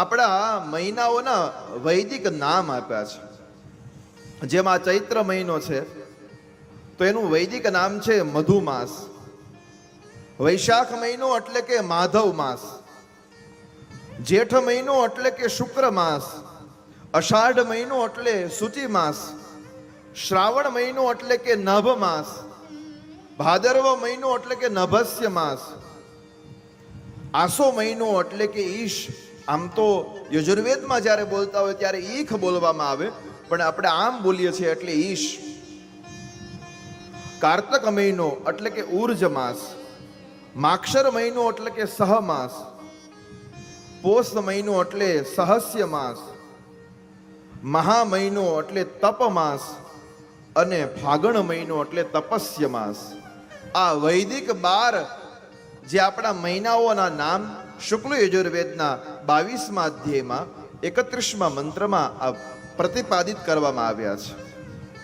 આપણા મહિનાઓના વૈદિક નામ આપ્યા છે. જેમાં ચૈત્ર મહિનો છે તો એનું વૈદિક નામ છે મધુમાસ. વૈશાખ મહિનો એટલે કે માધવ માસ. જેઠ મહિનો એટલે કે શુક્ર માસ. અષાઢ મહિનો એટલે સૂચિ માસ. શ્રાવણ મહિનો એટલે કે નભ માસ. ભાદરવ મહિનો એટલે કે નભસ્ય માસ. આસો મહિનો એટલે કે ઈશ. આમ તો યજુર્વેદમાં જ્યારે બોલતા હોય ત્યારે ઈખ બોલવામાં આવે, પણ આપણે આમ બોલીએ છીએ એટલે ઈશ. કાર્તક મહિનો એટલે કે ઉર્જ માસ. માક્ષર મહિનો એટલે કે સહમાસ. પોષ મહિનો એટલે સહસ્ય માસ. મહા મહિનો એટલે તપ માસ અને ફાગણ મહિનો એટલે તપસ્ય માસ. આ વૈદિક 12 જે આપણા મહિનાઓના નામ શુક્લ યજુર્વેદના 22મા અધ્યાયમાં 31મા મંત્રમાં પ્રતિપાદિત કરવામાં આવ્યા છે.